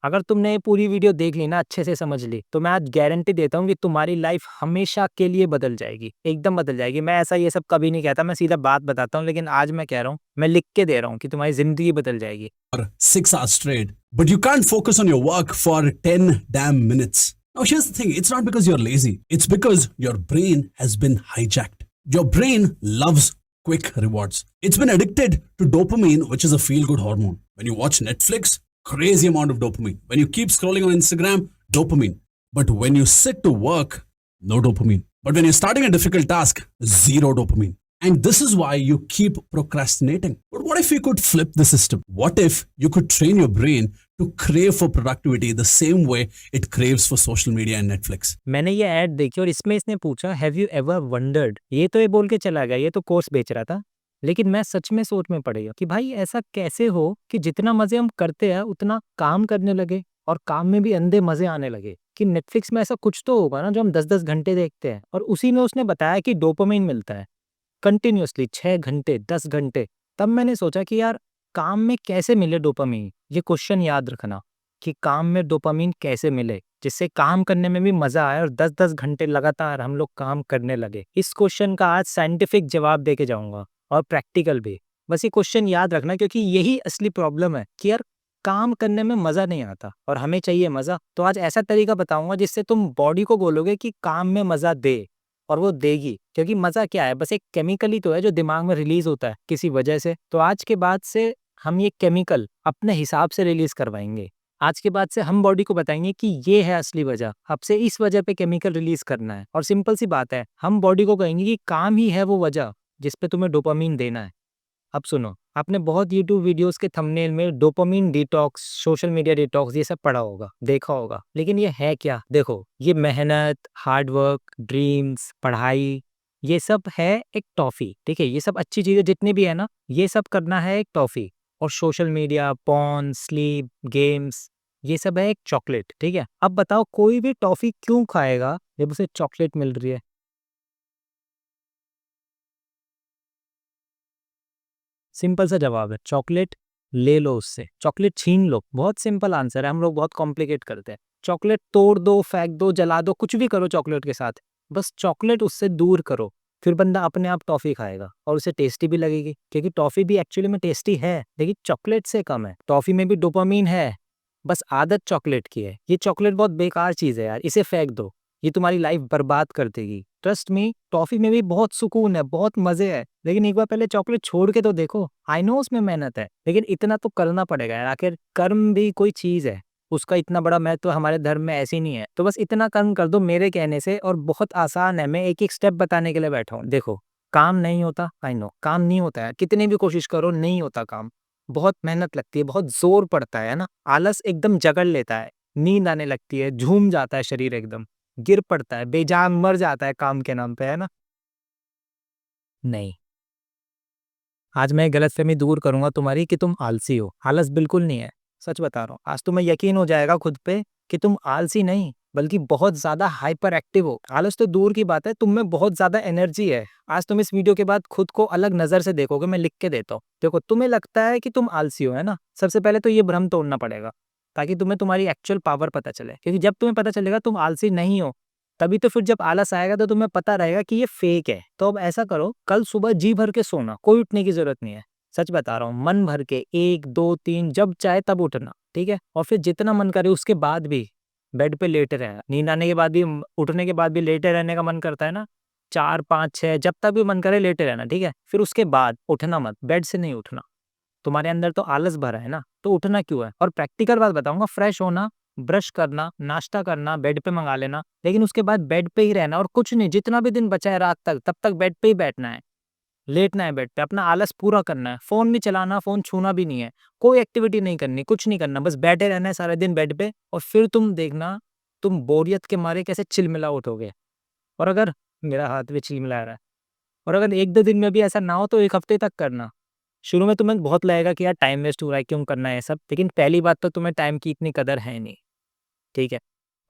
अगर तुमने ये पूरी वीडियो देख ली ना, अच्छे से समझ ली, तो मैं आज गारंटी देता हूँ कि तुम्हारी लाइफ हमेशा के लिए बदल जाएगी, एकदम बदल जाएगी। मैं ऐसा ये सब कभी नहीं कहता, मैं सीधा बात बताता हूँ, लेकिन आज मैं कह रहा हूँ, मैं लिख के दे रहा हूँ कि तुम्हारी जिंदगी बदल जाएगी। For 6 hours straight, but you can't focus on your work for 10 damn minutes. Now, here's the thing, it's not because you're lazy, it's because your brain has been hijacked. Your brain loves quick rewards. It's been addicted to dopamine, which is a feel good hormone. When you watch Netflix, crazy amount of dopamine. When you keep scrolling on Instagram, dopamine. But when you sit to work, no dopamine. But when you're starting a difficult task, zero dopamine. And this is why you keep procrastinating. But what if you could flip the system? What if you could train your brain to crave for productivity the same way it craves for social media and Netflix? मैंने ये add देखी और इसमें इसने पूछा, have you ever wondered? ये तो ये बोल के चला गया, ये तो कोर्स बेच रहा था, लेकिन मैं सच में सोच में पड़ गया कि भाई ऐसा कैसे हो कि जितना मजे हम करते हैं उतना काम करने लगे, और काम में भी अंधे मजे आने लगे। कि नेटफ्लिक्स में ऐसा कुछ तो होगा ना जो हम 10-10 घंटे देखते हैं, और उसी में उसने बताया कि डोपामिन मिलता है कंटिन्यूअसली 6 घंटे, 10 घंटे। तब मैंने सोचा कि यार, काम में कैसे मिले डोपामिन? ये क्वेश्चन याद रखना कि काम में डोपामिन कैसे मिले, जिससे काम करने में भी मजा आए और 10-10 घंटे लगातार हम लोग काम करने लगे। इस क्वेश्चन का आज साइंटिफिक जवाब देके जाऊंगा, और प्रैक्टिकल भी। बस ये क्वेश्चन याद रखना, क्योंकि यही असली प्रॉब्लम है कि यार, काम करने में मजा नहीं आता और हमें चाहिए मजा। तो आज ऐसा तरीका बताऊंगा जिससे तुम बॉडी को बोलोगे कि काम में मजा दे, और वो देगी। क्योंकि मजा क्या है, बस एक केमिकल ही तो है जो दिमाग में रिलीज होता है किसी वजह से। तो आज के बाद से हम ये केमिकल अपने हिसाब से रिलीज करवाएंगे। आज के बाद से हम बॉडी को बताएंगे कि ये है असली वजह, आपसे इस वजह पे केमिकल रिलीज करना है। और सिंपल सी बात है, हम बॉडी को कहेंगे कि काम ही है वो वजह जिस पे तुम्हें डोपामीन देना है। अब सुनो, आपने बहुत यूट्यूब वीडियोस के थंबनेल में dopamine detox, social media detox ये सब पढ़ा होगा, देखा होगा, लेकिन ये है क्या? देखो, ये मेहनत, हार्ड वर्क, ड्रीम्स, पढ़ाई, ये सब है एक टॉफी। ठीक है, ये सब अच्छी चीजें जितनी भी है ना, ये सब करना है एक टॉफी। और social media, porn, sleep, games, ये सब है एक चॉकलेट। ठीक है, अब बताओ, कोई भी टॉफी क्यों खाएगा जब उसे चॉकलेट मिल रही है? सिंपल सा जवाब है, चॉकलेट ले लो उससे, चॉकलेट छीन लो। बहुत सिंपल आंसर है, हम लोग बहुत कॉम्प्लिकेट करते हैं। चॉकलेट तोड़ दो, फेंक दो, जला दो, कुछ भी करो चॉकलेट के साथ, बस चॉकलेट उससे दूर करो। फिर बंदा अपने आप टॉफी खाएगा और उसे टेस्टी भी लगेगी, क्योंकि टॉफी भी एक्चुअली में टेस्टी है, लेकिन चॉकलेट से कम है। टॉफी में भी डोपामीन है, बस आदत चॉकलेट की है। ये चॉकलेट बहुत बेकार चीज है यार, इसे फेंक दो, ये तुम्हारी लाइफ बर्बाद कर देगी। ट्रस्ट मी, टॉफी में भी बहुत सुकून है, बहुत मजे है, लेकिन एक बार पहले चॉकलेट छोड़ के तो देखो। आई नो उसमें मेहनत है, लेकिन इतना तो करना पड़ेगा यार, आखिर कर्म भी कोई चीज है, उसका इतना बड़ा महत्व तो हमारे धर्म में ऐसे ही नहीं है। तो बस इतना कर्म कर दो मेरे कहने से, और बहुत आसान है, मैं एक एक स्टेप बताने के लिए बैठा हूँ। देखो, काम नहीं होता, आई नो काम नहीं होता है, कितनी भी कोशिश करो नहीं होता काम। बहुत मेहनत लगती है, बहुत जोर पड़ता है ना, आलस एकदम जकड़ लेता है, नींद आने लगती है, झूम जाता है शरीर, एकदम गिर पड़ता है, बेजान मर जाता है काम के नाम पे, है ना? नहीं, आज मैं गलतफहमी दूर करूंगा तुम्हारी कि तुम आलसी हो। आलस बिल्कुल नहीं है, सच बता रहा हूँ। आज तुम्हें यकीन हो जाएगा खुद पे कि तुम आलसी नहीं, बल्कि बहुत ज्यादा हाइपर एक्टिव हो। आलस तो दूर की बात है, तुम में बहुत ज्यादा एनर्जी है। आज तुम इस वीडियो के बाद खुद को अलग नजर से देखोगे, मैं लिख के देता हूँ। देखो, तुम्हें लगता है कि तुम आलसी हो, है ना? सबसे पहले तो ये भ्रम तोड़ना पड़ेगा, ताकि तुम्हें तुम्हारी एक्चुअल पावर पता चले। क्योंकि जब तुम्हें पता चलेगा तुम आलसी नहीं हो, तभी तो फिर जब आलस आएगा तो तुम्हें पता रहेगा कि ये फेक है। तो अब ऐसा करो, कल सुबह जी भर के सोना, कोई उठने की जरूरत नहीं है। सच बता रहा हूँ, मन भर के 1, 2, 3 जब चाहे तब उठना, ठीक है? और फिर जितना मन करे उसके बाद भी बेड पे लेटे रहना। नींद आने के बाद भी, उठने के बाद भी लेटे रहने का मन करता है ना, 4, 5, 6 जब तक भी मन करे लेटे रहना, ठीक है? फिर उसके बाद उठना मत, बेड से नहीं उठना। तुम्हारे अंदर तो आलस भरा है ना, तो उठना क्यों है? और प्रैक्टिकल बात बताऊंगा, फ्रेश होना, ब्रश करना, नाश्ता करना, बेड पे मंगा लेना, लेकिन उसके बाद बेड पे ही रहना और कुछ नहीं। जितना भी दिन बचा है रात तक, तब तक बेड पे ही बैठना है, लेटना है बेड पे, अपना आलस पूरा करना है। फोन नहीं चलाना, फोन छूना भी नहीं है, कोई एक्टिविटी नहीं करनी, कुछ नहीं करना, बस बैठे रहना है सारा दिन बेड पे। और फिर तुम देखना, तुम बोरियत के मारे कैसे चिलमिला उठोगे। और अगर, मेरा हाथ भी चिलमिला रहा है, और अगर 1-2 दिन में भी ऐसा ना हो तो 1 हफ्ते तक करना। शुरू में तुम्हें बहुत लगेगा कि यार टाइम वेस्ट हो रहा है, क्यों करना है ये सब, लेकिन पहली बात तो तुम्हें टाइम की इतनी कदर है नहीं, ठीक है?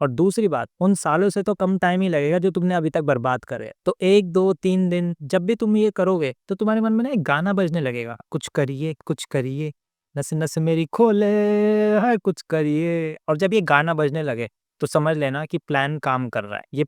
और दूसरी बात, उन सालों से तो कम टाइम ही लगेगा जो तुमने अभी तक बर्बाद करे है। तो 1, 2, 3 दिन जब भी तुम ये करोगे, तो तुम्हारे मन में ना एक गाना बजने लगेगा, कुछ करिए, कुछ करिए, नस नस मेरी खोले, हर कुछ करिए। और जब ये गाना बजने लगे तो समझ लेना कि प्लान काम कर रहा है। ये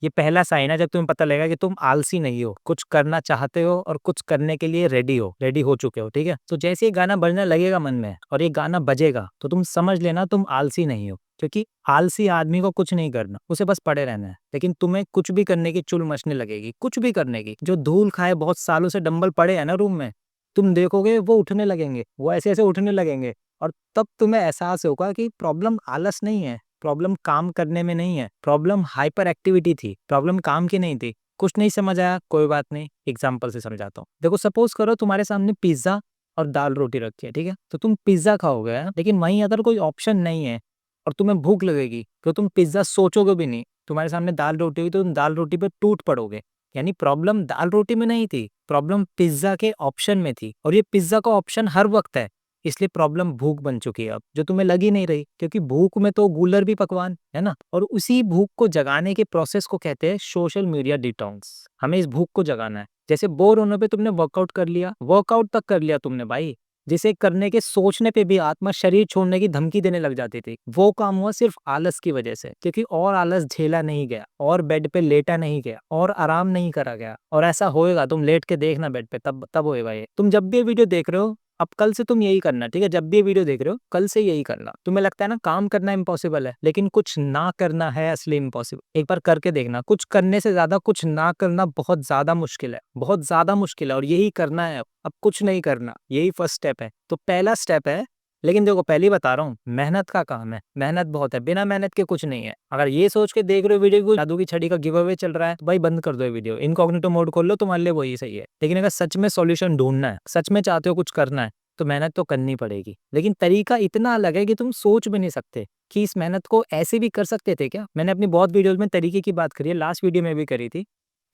पहला साइन है जब तुम्हें पता लगेगा कि तुम आलसी नहीं हो, कुछ करना चाहते हो और कुछ करने के लिए रेडी हो चुके हो। ठीक है, तो जैसे ये गाना बजने लगेगा मन में और ये गाना बजेगा तो तुम समझ लेना तुम आलसी नहीं हो, क्योंकि आलसी आदमी को कुछ नहीं करना, उसे बस पड़े रहना है। लेकिन तुम्हें कुछ भी करने की चुल मचने लगेगी, कुछ भी करने की। जो धूल खाए बहुत सालों से डंबल पड़े हैं ना रूम में, तुम देखोगे वो उठने लगेंगे, वो ऐसे ऐसे उठने लगेंगे। और तब तुम्हें एहसास होगा कि प्रॉब्लम आलस नहीं है, प्रॉब्लम काम करने में नहीं है, प्रॉब्लम हाइपर एक्टिविटी थी, प्रॉब्लम काम की नहीं थी। कुछ नहीं समझ आया, कोई बात नहीं, एग्जाम्पल से समझाता हूँ। देखो, सपोज करो तुम्हारे सामने पिज्जा और दाल रोटी रखी है, ठीक है, तो तुम पिज्जा खाओगे, लेकिन वहीं अगर कोई ऑप्शन नहीं है और तुम्हें भूख लगेगी तो तुम पिज्जा सोचोगे भी नहीं। तुम्हारे सामने दाल रोटी हुई तो तुम दाल रोटी पे टूट पड़ोगे। यानी प्रॉब्लम दाल रोटी में नहीं थी, प्रॉब्लम पिज्जा के ऑप्शन में थी, और ये पिज्जा का ऑप्शन हर वक्त है। इसलिए प्रॉब्लम भूख बन चुकी है अब, जो तुम्हें लग ही नहीं रही, क्योंकि भूख में तो गूलर भी पकवान है ना। और उसी भूख को जगाने के प्रोसेस को कहते हैं सोशल मीडिया डिटॉक्स। हमें इस भूख को जगाना है। जैसे बोर होने पे तुमने वर्कआउट कर लिया, वर्कआउट तक कर लिया तुमने भाई, जिसे करने के सोचने पे भी आत्मा शरीर छोड़ने की धमकी देने लग जाती थी, वो काम हुआ सिर्फ आलस की वजह से, क्योंकि और आलस झेला नहीं गया, और बेड पे लेटा नहीं गया, और आराम नहीं करा गया। और ऐसा होएगा, तुम लेट के देखना बेड पे, तब तब होएगा ये। तुम जब भी ये वीडियो देख रहे हो, अब कल से तुम यही करना, ठीक है? जब भी ये वीडियो देख रहे हो, कल से यही करना। तुम्हें लगता है ना काम करना इम्पॉसिबल है, लेकिन कुछ ना करना है असली इम्पॉसिबल। एक बार करके देखना, कुछ करने से ज्यादा कुछ ना करना बहुत ज्यादा मुश्किल है, बहुत ज्यादा मुश्किल है, और यही करना है अब कुछ नहीं करना, यही फर्स्ट स्टेप है। तो पहला स्टेप है, लेकिन देखो पहले ही बता रहा हूँ, मेहनत का काम है, मेहनत बहुत है, बिना मेहनत के कुछ नहीं है। अगर ये सोच के देख रहे हो वीडियो को जादू की छड़ी का गिव अवे चल रहा है, तो भाई बंद कर दो ये वीडियो, इनकॉग्निटो मोड खोल लो, तुम्हारे लिए वही सही है। लेकिन अगर सच में सॉल्यूशन ढूंढना है, सच में चाहते हो कुछ करना है, तो मेहनत तो करनी पड़ेगी। लेकिन तरीका इतना अलग है कि तुम सोच भी नहीं सकते कि इस मेहनत को ऐसे भी कर सकते थे क्या। मैंने अपनी बहुत वीडियोस में तरीके की बात करी है, लास्ट वीडियो में भी करी थी,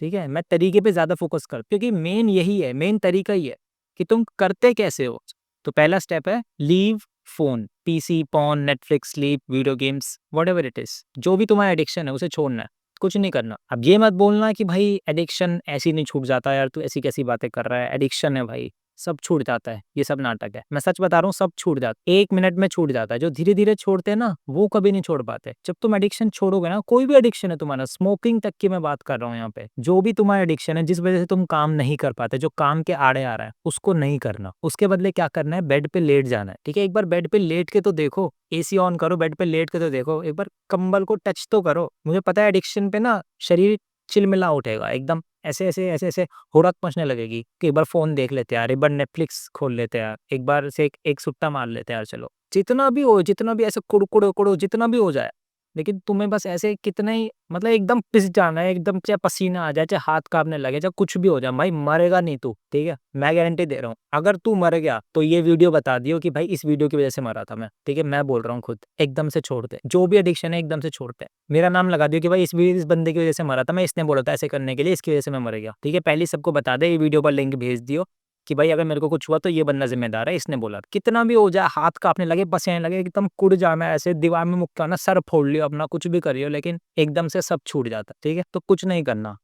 ठीक है। मैं तरीके पे ज्यादा फोकस कर, क्योंकि मेन यही है, मेन तरीका ही है कि तुम करते कैसे हो। तो पहला स्टेप है leave phone, PC, porn, Netflix, sleep, video games, whatever it is, जो भी तुम्हारा एडिक्शन है उसे छोड़ना है, कुछ नहीं करना। अब ये मत बोलना कि भाई एडिक्शन ऐसे ही नहीं छूट जाता, यार तू ऐसी कैसी बातें कर रहा है, एडिक्शन है भाई, सब छूट जाता है, ये सब नाटक है। मैं सच बता रहा हूँ, सब छूट जाता है, 1 मिनट में छूट जाता है। जो धीरे धीरे छोड़ते हैं ना, वो कभी नहीं छोड़ पाते। जब तुम एडिक्शन छोड़ोगे ना, कोई भी एडिक्शन है तुम्हारा, स्मोकिंग तक की मैं बात कर रहा हूँ यहाँ पे, जो भी तुम्हारा एडिक्शन है जिस वजह से तुम काम नहीं कर पाते, जो काम के आड़े आ रहा है, उसको नहीं करना। उसके बदले क्या करना है, बेड पे लेट जाना है, ठीक है। एक बार बेड पे लेट के तो देखो, एसी ऑन करो, बेड पे लेट के तो देखो, एक बार कंबल को टच तो करो। मुझे पता है एडिक्शन पे ना शरीर चिलमिला उठेगा एकदम, ऐसे ऐसे ऐसे ऐसे हुड़क मचने लगेगी कि एक बार फोन देख लेते हैं यार, एक बार नेटफ्लिक्स खोल लेते हैं यार, एक बार से एक सुट्टा मार लेते हैं यार, चलो जितना भी हो, जितना भी ऐसे कुड़कुड़ कुड़ो जितना भी हो जाए, लेकिन तुम्हें बस ऐसे कितना ही, मतलब एकदम पिस जाना है, एकदम चाहे पसीना आ जाए, चाहे हाथ कांपने लगे, चाहे कुछ भी हो जाए, भाई मरेगा नहीं तू, ठीक है, मैं गारंटी दे रहा हूँ। अगर तू मर गया तो ये वीडियो बता दियो कि भाई इस वीडियो की वजह से मरा था मैं, ठीक है, मैं बोल रहा हूँ खुद। एकदम से छोड़ते, जो भी एडिक्शन है एकदम से छोड़ते, मेरा नाम लगा दियो कि भाई इस बंदे की वजह से मरा था मैं, इसने बोला था ऐसे करने के लिए, इसकी वजह से मैं मर गया, ठीक है। पहले सबको बता दे, ये वीडियो पर लिंक भेज दियो कि भाई अगर मेरे को कुछ हुआ तो ये बंदा जिम्मेदार है, इसने बोला। कितना भी हो जाए, हाथ कांपने लगे, पसीने लगे, एकदम कुड़ जाना, ऐसे दीवार में मुक्का ना, सर फोड़ लियो अपना, कुछ भी करियो, लेकिन एकदम से सब छूट जाता, ठीक है। तो कुछ नहीं करना,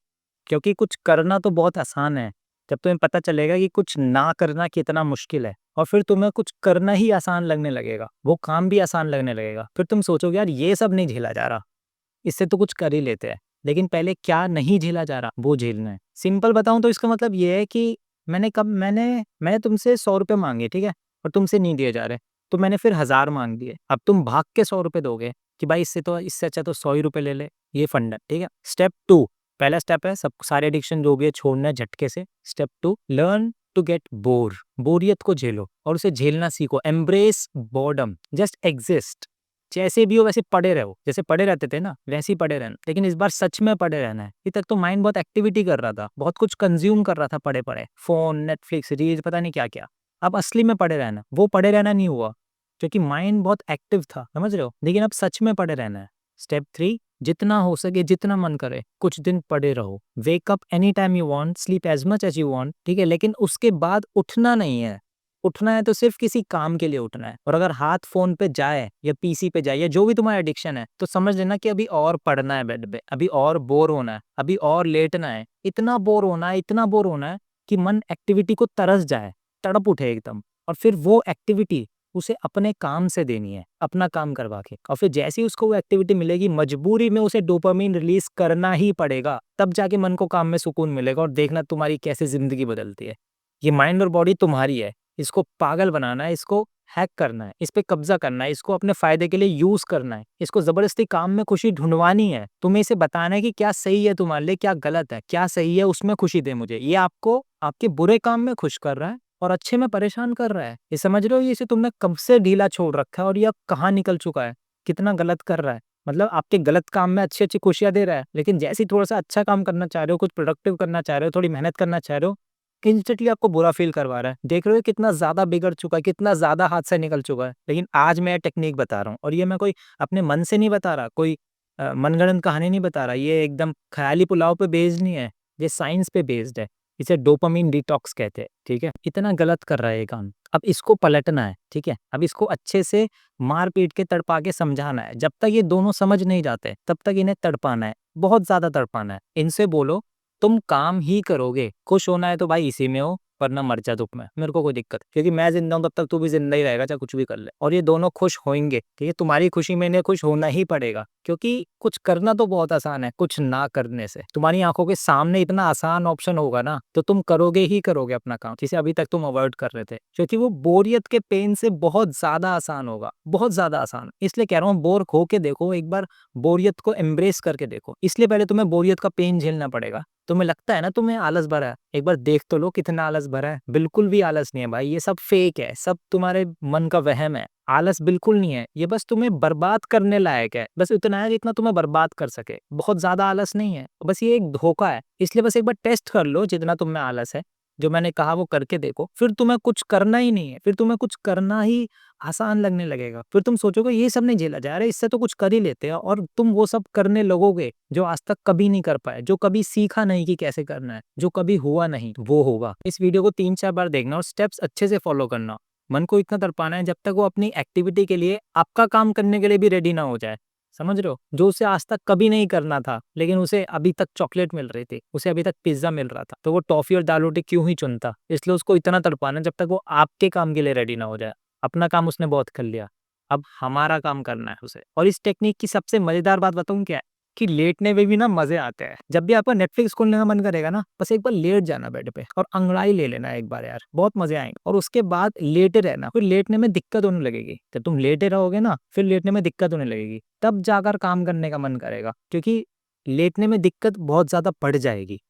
क्योंकि कुछ करना तो बहुत आसान है। जब तुम्हें पता चलेगा कि कुछ ना करना कितना मुश्किल है, और फिर तुम्हें कुछ करना ही आसान लगने लगेगा, वो काम भी आसान लगने लगेगा, फिर तुम सोचोगे यार ये सब नहीं झेला जा रहा, इससे तो कुछ कर ही लेते हैं। लेकिन पहले क्या नहीं झेला जा रहा वो झेलना है। सिंपल बताऊं तो इसका मतलब ये है कि मैंने तुमसे 100 रुपए मांगे, ठीक है, और तुमसे नहीं दिए जा रहे, तो मैंने फिर 1000 मांग दिए। अब तुम भाग के 100 रुपए दोगे कि भाई इससे अच्छा तो 100 ही रुपए ले ले, ये फंडा, ठीक है। स्टेप 2, पहला स्टेप है सब सारे एडिक्शन जो भी है छोड़ना है झटके से। Step 2, learn to get bore, बोरियत को झेलो और उसे झेलना सीखो। एम्ब्रेस बॉर्डम, जस्ट एग्जिस्ट, जैसे भी हो वैसे पड़े रहो, जैसे पड़े रहते थे ना वैसे ही पड़े रहना, लेकिन इस बार सच में पड़े रहना है। अभी तक तो माइंड बहुत एक्टिविटी कर रहा था, बहुत कुछ कंज्यूम कर रहा था पड़े पड़े, फोन, नेटफ्लिक्स, रील्स, पता नहीं क्या क्या। अब असली में पड़े रहना, वो पड़े रहना नहीं हुआ, क्योंकि माइंड बहुत एक्टिव था, समझ रहे हो, लेकिन अब सच में पड़े रहना है। स्टेप 3, जितना हो सके, जितना मन करे, कुछ दिन पड़े रहो। Wake up any time you want, sleep as much as you want, ठीक है, लेकिन उसके बाद उठना नहीं है। उठना है तो सिर्फ किसी काम के लिए उठना है। और अगर हाथ फोन पे जाए या पीसी पे जाए या जो भी तुम्हारा एडिक्शन है, तो समझ लेना कि अभी और पढ़ना है बेड पे, अभी और बोर होना है, अभी और लेटना है। इतना बोर होना है, इतना बोर होना है कि मन एक्टिविटी को तरस जाए, तड़प उठे एकदम। और फिर वो एक्टिविटी उसे अपने काम से देनी है, अपना काम करवा के। और फिर जैसे ही उसको वो एक्टिविटी मिलेगी, मजबूरी में उसे डोपामाइन रिलीज करना ही पड़ेगा, तब जाके मन को काम में सुकून मिलेगा। और देखना तुम्हारी कैसे जिंदगी बदलती है। ये माइंड और बॉडी तुम्हारी है, इसको पागल बनाना है, इसको हैक करना है, इस पे कब्जा करना है, इसको अपने फायदे के लिए यूज करना है, इसको जबरदस्ती काम में खुशी ढूंढवानी है। तुम्हें इसे बताना है कि क्या सही है तुम्हारे लिए, क्या गलत है, क्या सही है उसमें खुशी दे मुझे। ये आपको आपके बुरे काम में खुश कर रहा है और अच्छे में परेशान कर रहा है। ये समझ रहे हो, ये इसे तुमने कब से ढीला छोड़ रखा है और ये अब कहाँ निकल चुका है, कितना गलत कर रहा है। मतलब आपके गलत काम में अच्छी अच्छी खुशियां दे रहा है, लेकिन जैसे ही थोड़ा सा अच्छा काम करना चाह रहे हो, कुछ प्रोडक्टिव करना चाह रहे हो, थोड़ी मेहनत करना चाह रहे हो, इंस्टेंटली आपको बुरा फील करवा रहा है। देख रहे हो कितना ज्यादा बिगड़ चुका है, कितना ज्यादा हाथ से निकल चुका है। लेकिन आज मैं टेक्निक बता रहा हूँ, और ये मैं कोई अपने मन से नहीं बता रहा, कोई मनगढ़ंत कहानी नहीं बता रहा, ये एकदम ख्याली पुलाव पे बेस्ड नहीं है, ये साइंस पे बेस्ड है। इसे डोपामिन डिटॉक्स कहते हैं, ठीक है। इतना गलत कर रहा है ये काम, अब इसको पलटना है, ठीक है। अब इसको अच्छे से मार पीट के तड़पा के समझाना है। जब तक ये दोनों समझ नहीं जाते तब तक इन्हें तड़पाना है, बहुत ज्यादा तड़पाना है। इनसे बोलो तुम काम ही करोगे, खुश होना है तो भाई इसी में हो, वरना मर जा दुख में, मेरे को कोई दिक्कत, क्योंकि मैं जिंदा हूं तब तक तू भी जिंदा ही रहेगा, चाहे कुछ भी कर ले। और ये दोनों खुश होंगे, ठीक है। तुम्हारी खुशी में इन्हें खुश होना ही पड़ेगा, क्योंकि कुछ करना तो बहुत आसान है, कुछ ना करने से। तुम्हारी आंखों के सामने इतना आसान ऑप्शन होगा ना, तो तुम करोगे ही करोगे अपना काम, जिसे अभी तक तुम अवॉइड कर रहे थे, क्योंकि वो बोरियत के पेन से बहुत ज्यादा आसान होगा, बहुत ज्यादा आसान। इसलिए कह रहा हूँ बोर हो के देखो एक बार, बोरियत को एम्ब्रेस करके देखो। इसलिए पहले तुम्हें बोरियत का पेन झेलना पड़ेगा। तुम्हें लगता है ना तुम्हें आलस भरा है, एक बार देख तो लो कितना आलस भरा है। बिल्कुल भी आलस नहीं है भाई, ये सब फेक है, सब तुम्हारे मन का वहम है। आलस बिल्कुल नहीं है, ये बस तुम्हें बर्बाद करने लायक है, बस इतना है जितना तुम्हें बर्बाद कर सके। बहुत ज्यादा आलस नहीं है, बस ये एक धोखा है। इसलिए बस एक बार टेस्ट कर लो जितना तुम में आलस है, जो मैंने कहा वो करके देखो, फिर तुम्हें कुछ करना ही नहीं है, फिर तुम्हें कुछ करना ही आसान लगने लगेगा। फिर तुम सोचोगे ये सब नहीं झेला जा रहा है, इससे तो कुछ कर ही लेते हैं, और तुम वो सब करने लगोगे जो आज तक कभी नहीं कर पाए, जो कभी सीखा नहीं कि कैसे करना है, जो कभी हुआ नहीं वो होगा। इस वीडियो को 3-4 बार देखना और स्टेप्स अच्छे से फॉलो करना। मन को इतना तड़पाना है जब तक वो अपनी एक्टिविटी के लिए, आपका काम करने के लिए भी रेडी ना हो जाए। समझ रहे हो, जो उसे आज तक कभी नहीं करना था, लेकिन उसे अभी तक चॉकलेट मिल रही थी, उसे अभी तक पिज्जा मिल रहा था, तो वो टॉफी और दाल रोटी क्यों ही चुनता। इसलिए उसको इतना तड़पाना जब तक वो आपके काम के लिए रेडी ना हो जाए। अपना काम उसने बहुत कर लिया, अब हमारा काम करना है उसे। और इस टेक्निक की सबसे मजेदार बात बताऊं क्या है, कि लेटने में भी ना मजे आते हैं। जब भी आपका नेटफ्लिक्स खोलने का मन करेगा ना, बस एक बार लेट जाना बेड पे और अंगड़ाई ले लेना एक बार, यार बहुत मजे आएंगे। और उसके बाद लेटे रहना, फिर लेटने में दिक्कत होने लगेगी। जब तुम लेटे रहोगे ना, फिर लेटने में दिक्कत होने लगेगी, तब जाकर काम करने का मन करेगा, क्योंकि लेटने में दिक्कत बहुत ज्यादा बढ़ जाएगी।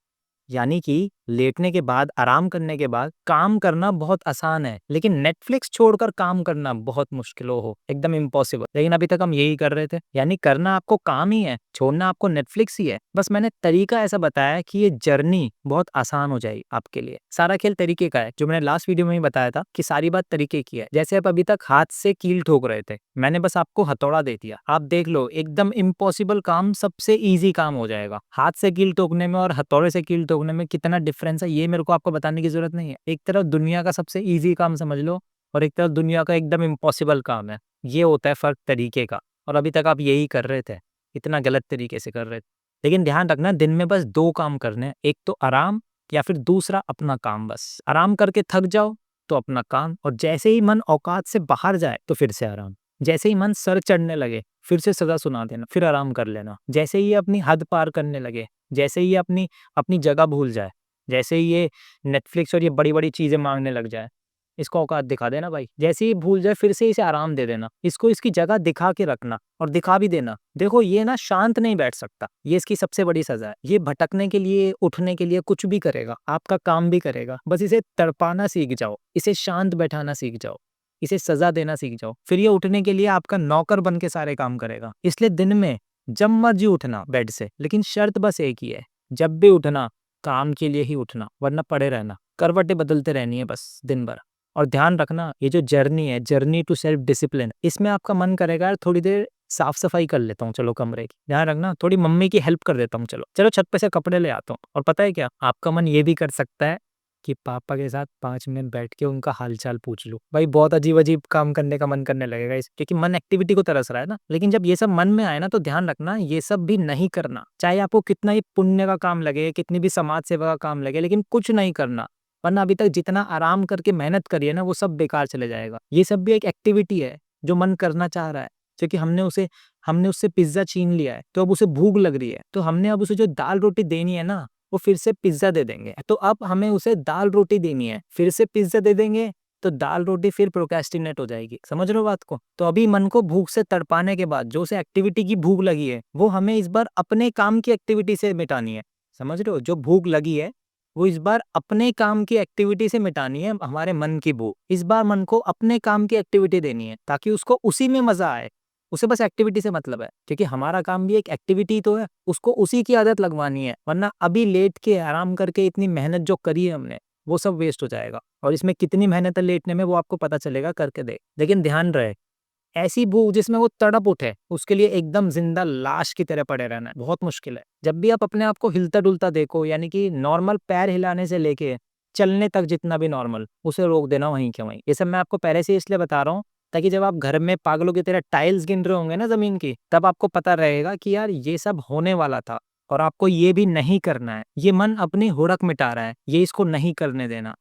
यानी कि लेटने के बाद, आराम करने के बाद काम करना बहुत आसान है, लेकिन नेटफ्लिक्स छोड़कर काम करना बहुत मुश्किल हो, एकदम इम्पॉसिबल। लेकिन अभी तक हम यही कर रहे थे। यानी करना आपको काम ही है, छोड़ना आपको नेटफ्लिक्स ही है। बस मैंने तरीका ऐसा बताया कि ये जर्नी बहुत आसान हो जाएगी आपके लिए। सारा खेल तरीके का है, जो मैंने लास्ट वीडियो में ही बताया था कि सारी बात तरीके की है। जैसे आप अभी तक हाथ से कील ठोक रहे थे, मैंने बस आपको हथौड़ा दे दिया, आप देख लो एकदम इम्पॉसिबल काम सबसे ईजी काम हो जाएगा। हाथ से कील ठोकने में और हथौड़े से कील ठोकने में कितना डिफरेंस है, ये मेरे को आपको बताने की जरूरत नहीं है। एक तरफ दुनिया का सबसे ईजी काम समझ लो, और एक तरफ दुनिया का एकदम इम्पॉसिबल काम है। ये होता है फर्क तरीके का, और अभी तक आप यही कर रहे थे, इतना गलत तरीके से कर रहे थे। लेकिन ध्यान रखना, दिन में बस 2 काम करने हैं, एक तो आराम, या फिर दूसरा अपना काम। बस आराम करके थक जाओ तो अपना काम, और जैसे ही मन औकात से बाहर जाए तो फिर से आराम। जैसे ही मन सर चढ़ने लगे फिर से सजा सुना देना, फिर आराम कर लेना। जैसे ही ये अपनी हद पार करने लगे, जैसे ही ये अपनी अपनी जगह भूल जाए, जैसे ही ये नेटफ्लिक्स और ये बड़ी-बड़ी चीज़ें माँगने लग जाए, इसको औकात दिखा देना भाई। जैसे ही भूल जाए फिर से इसे आराम दे देना, इसको इसकी जगह दिखा के रखना और दिखा भी देना। देखो ये ना शांत नहीं बैठ सकता, ये इसकी सबसे बड़ी सज़ा है। ये भटकने के लिए, उठने के लिए कुछ भी करेगा, आपका काम भी करेगा। बस इसे तड़पाना सीख जाओ, इसे शांत बैठाना सीख जाओ, इसे सज़ा देना सीख जाओ, फिर ये उठने के लिए आपका नौकर बन के सारे काम करेगा। इसलिए दिन में जब मर्जी उठना बेड से, लेकिन शर्त बस एक ही है, जब भी उठना काम के लिए ही उठना, वरना पड़े रहना। करवटें बदलते रहनी है बस दिन भर। और ध्यान रखना, ये जो जर्नी है, जर्नी टू सेल्फ डिसिप्लिन, इसमें आपका मन करेगा यार थोड़ी देर साफ सफाई कर लेता हूँ, चलो कमरे की। ध्यान रखना, थोड़ी मम्मी की हेल्प कर देता हूँ, चलो चलो छत पे से कपड़े ले आता हूँ। और पता है क्या, आपका मन ये भी कर सकता है कि पापा के साथ 5 मिनट बैठ के उनका हालचाल पूछ लूं। भाई बहुत अजीब अजीब काम करने का मन करने लगेगा इस, क्योंकि मन एक्टिविटी को तरस रहा है ना। लेकिन जब ये सब मन में आए ना, तो ध्यान रखना ये सब भी नहीं करना। चाहे आपको कितना ही पुण्य का काम लगे, कितनी भी समाज सेवा का काम लगे, लेकिन कुछ नहीं करना। वरना अभी तक जितना आराम करके मेहनत करी है ना वो सब बेकार चले जाएगा। ये सब भी एक एक्टिविटी है जो मन करना चाह रहा है, क्योंकि हमने उससे पिज्जा छीन लिया है तो अब उसे भूख लग रही है, तो हमने अब उसे जो दाल रोटी देनी है ना वो फिर से पिज्जा दे देंगे। तो अब हमें उसे दाल रोटी देनी है, फिर से पिज्जा दे देंगे तो दाल रोटी फिर प्रोक्रेस्टिनेट हो जाएगी। समझ रहे हो बात को? तो अभी मन को भूख से तड़पाने के बाद जो उसे एक्टिविटी की भूख लगी है वो हमें इस बार अपने काम की एक्टिविटी से मिटानी है। समझ रहे हो? जो भूख लगी है वो इस बार अपने काम की एक्टिविटी से मिटानी है, हमारे मन की भूख। इस बार मन को अपने काम की एक्टिविटी देनी है ताकि उसको उसी में मजा आए। उसे बस एक्टिविटी से मतलब है, क्योंकि हमारा काम भी एक एक्टिविटी तो है, उसको उसी की आदत लगवानी है। वरना अभी लेट के आराम करके इतनी मेहनत जो करी है हमने वो सब वेस्ट हो जाएगा। और इसमें कितनी मेहनत है लेटने में वो आपको पता चलेगा करके देख। लेकिन ध्यान रहे, ऐसी भूख जिसमें वो तड़प उठे उसके लिए एकदम जिंदा लाश की तरह पड़े रहना है बहुत मुश्किल है। जब भी आप अपने आप को हिलता डुलता देखो, यानी कि नॉर्मल पैर हिलाने से लेके चलने तक जितना भी नॉर्मल, उसे रोक देना वहीं के वहीं। ये सब मैं आपको पहले से इसलिए बता रहा हूँ ताकि जब आप घर में पागलों की तरह टाइल्स गिन रहे होंगे ना जमीन की, तब आपको पता रहेगा कि यार ये सब होने वाला था और आपको ये भी नहीं करना है। ये मन अपनी हुड़क मिटा रहा है, ये इसको नहीं करने देना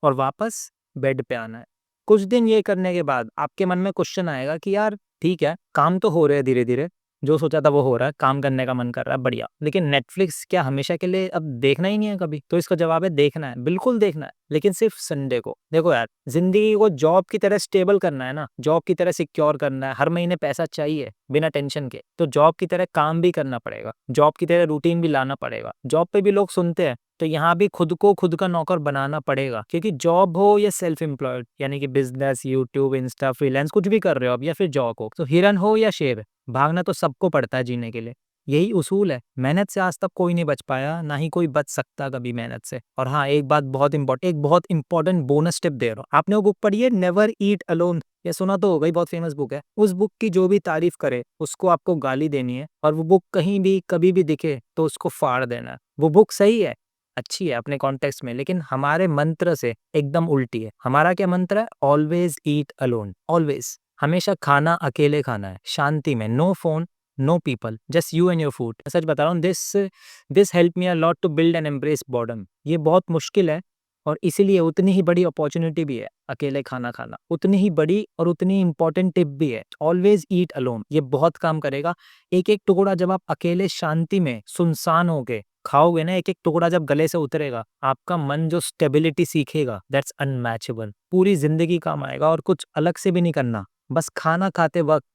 और वापस बेड पे आना है। कुछ दिन ये करने के बाद आपके मन में क्वेश्चन आएगा कि यार ठीक है, काम तो हो रहे हैं धीरे धीरे, जो सोचा था वो हो रहा है, काम करने का मन कर रहा है, बढ़िया, लेकिन नेटफ्लिक्स क्या हमेशा के लिए अब देखना ही नहीं है कभी? तो इसका जवाब है देखना है, बिल्कुल देखना है, लेकिन सिर्फ संडे को। देखो यार, जिंदगी को जॉब की तरह स्टेबल करना है ना, जॉब की तरह सिक्योर करना है, हर महीने पैसा चाहिए बिना टेंशन के, तो जॉब की तरह काम भी करना पड़ेगा, जॉब की तरह रूटीन भी लाना पड़ेगा। जॉब पे भी लोग सुनते हैं तो यहाँ भी खुद को खुद का नौकर बनाना पड़ेगा, क्योंकि जॉब हो या सेल्फ एम्प्लॉयड, यानी कि बिजनेस, यूट्यूब, इंस्टा, फ्रीलांस, कुछ भी कर रहे हो अब, या फिर जॉब हो, तो हिरन हो या शेर, भागना तो सबको पड़ता है जीने के लिए। यही उसूल है। मेहनत से आज तक कोई नहीं बच पाया, ना ही कोई बच सकता कभी मेहनत से। और हाँ, एक बहुत इंपॉर्टेंट बोनस टिप दे रहा हूँ। आपने वो बुक पढ़ी है नेवर ईट अलोन? ये सुना तो होगा ही, बहुत फेमस बुक है। उस बुक की जो भी तारीफ करे उसको आपको गाली देनी है, और वो बुक कहीं भी कभी भी दिखे तो उसको फाड़ देना है। वो बुक सही है, अच्छी है अपने कॉन्टेक्स्ट में, लेकिन हमारे मंत्र से एकदम उल्टी है। हमारा क्या मंत्र है? ऑलवेज ईट अलोन, ऑलवेज, हमेशा खाना अकेले खाना है, शांति में, no phone, no people, just you and your food. सच बता रहा हूँ, this help me a lot to build and embrace boredom. ये बहुत मुश्किल है और इसीलिए उतनी ही बड़ी अपॉर्चुनिटी भी है अकेले खाना खाना, उतनी ही बड़ी और उतनी इंपॉर्टेंट टिप भी है। ऑलवेज ईट अलोन, ये बहुत काम करेगा। एक एक टुकड़ा जब आप अकेले शांति में सुनसान होके खाओगे ना, एक एक टुकड़ा जब गले से उतरेगा, आपका मन जो स्टेबिलिटी सीखेगा, दैट्स अनमैचेबल, पूरी जिंदगी काम आएगा। और कुछ अलग से भी नहीं करना, बस खाना खाते वक्त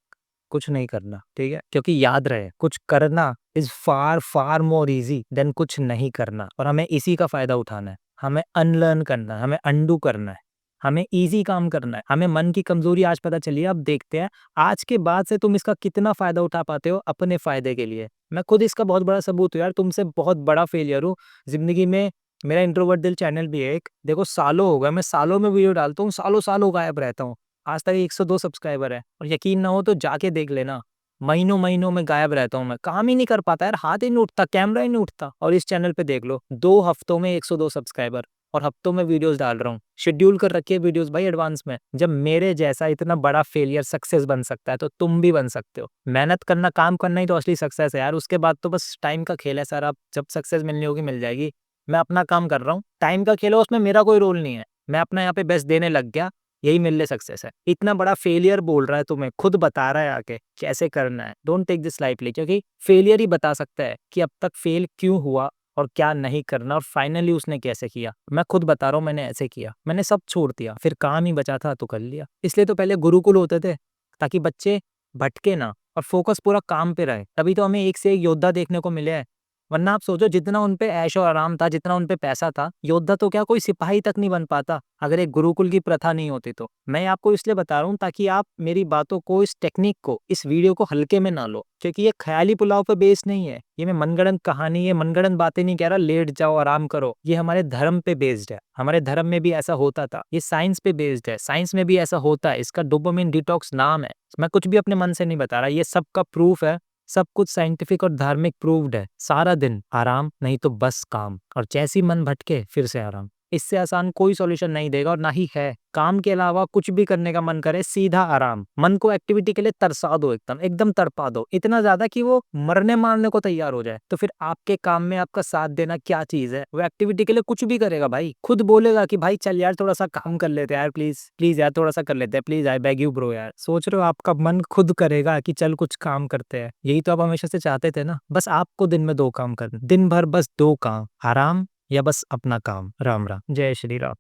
कुछ नहीं करना, ठीक है? क्योंकि याद रहे, कुछ करना is far far more easy than कुछ नहीं करना, और हमें इसी का फायदा उठाना है। हमें अनलर्न करना है, हमें अंडू करना है, हमें इजी काम करना है। हमें मन की कमजोरी आज पता चली है, अब देखते हैं आज के बाद से तुम इसका कितना फायदा उठा पाते हो अपने फायदे के लिए। मैं खुद इसका बहुत बड़ा सबूत हूँ यार, तुमसे बहुत बड़ा फेलियर हूँ जिंदगी में। मेरा इंट्रोवर्ट दिल चैनल भी है एक, देखो सालों हो गए, मैं सालों में वीडियो डालता हूँ, सालों सालों गायब रहता हूँ। आज तक 102 सब्सक्राइबर है, और यकीन ना हो तो जाके देख लेना, महीनों महीनों में गायब रहता हूँ मैं, काम ही नहीं कर पाता यार, हाथ ही नहीं उठता, कैमरा ही नहीं उठता। और इस चैनल पे देख लो, 2 हफ्तों में 102 सब्सक्राइबर, और हफ्तों में वीडियोस डाल रहा हूँ, शेड्यूल कर रखी है वीडियोस भाई एडवांस में। जब मेरे जैसा इतना बड़ा फेलियर सक्सेस बन सकता है तो तुम भी बन सकते हो। मेहनत करना, काम करना ही तो असली सक्सेस है यार, उसके बाद तो बस टाइम का खेल है सारा, जब सक्सेस मिलनी होगी मिल जाएगी। मैं अपना काम कर रहा हूँ, टाइम का खेल है, उसमें मेरा कोई रोल नहीं है, मैं अपना यहाँ पे बेस्ट देने लग गया, यही मेरे लिए सक्सेस है। इतना बड़ा फेलियर बोल रहा है तुम्हें, खुद बता रहा है आके कैसे करना है। डोंट टेक दिस लाइटली, क्योंकि फेलियर ही बता सकता है कि अब तक फेल क्यों हुआ और क्या नहीं करना, और फाइनली उसने कैसे किया। मैं खुद बता रहा हूँ, मैंने ऐसे किया, मैंने सब छोड़ दिया, फिर काम ही बचा था तो कर लिया। इसलिए तो पहले गुरुकुल होते थे, ताकि बच्चे भटके ना और फोकस पूरा काम पे रहे। तभी तो हमें एक से एक योद्धा देखने को मिले हैं। वरना आप सोचो, जितना उन पे ऐशो आराम था, जितना उन पे पैसा था, योद्धा तो क्या कोई सिपाही तक नहीं बन पाता अगर एक गुरुकुल की प्रथा नहीं होती तो। मैं आपको इसलिए बता रहा हूँ ताकि आप मेरी बातों को, इस टेक्निक को, इस वीडियो को हल्के में ना लो, क्योंकि ये ख्याली पुलाव पे बेस नहीं है। ये मैं मनगढ़ंत कहानी, ये मनगढ़ंत बातें नहीं कह रहा, लेट जाओ आराम करो। ये हमारे धर्म पे बेस्ड है, हमारे धर्म में भी ऐसा होता था। ये साइंस पे बेस्ड है, साइंस में भी ऐसा होता है। इसका डोपामिन डिटॉक्स नाम है। मैं कुछ भी अपने मन से नहीं बता रहा, ये सबका प्रूफ है, सब कुछ साइंटिफिक और धार्मिक प्रूव्ड है। सारा दिन आराम, नहीं तो बस काम, और जैसी मन भटके फिर से आराम। इससे आसान कोई सॉल्यूशन नहीं देगा और ना ही है। काम के अलावा कुछ भी करने का मन करे, सीधा आराम। मन को एक्टिविटी के लिए तरसा दो, एकदम तड़पा दो, इतना ज़्यादा कि वो मरने मारने को तैयार हो जाए। तो फिर आपके काम में आपका साथ देना क्या चीज़ है? वो एक्टिविटी के लिए कुछ भी करेगा भाई। खुद बोलेगा कि भाई चल यार थोड़ा-सा काम कर लेते हैं यार, प्लीज़ यार थोड़ा-सा कर लेते हैं, please I beg you bro यार। सोच रहे हो आपका मन खुद करेगा कि चल कुछ काम करते हैं। यही तो आप हमेशा से चाहते थे ना। बस आपको दिन में 2 काम करने, दिन भर बस 2 काम, आराम या बस अपना काम। राम राम। जय श्री राम।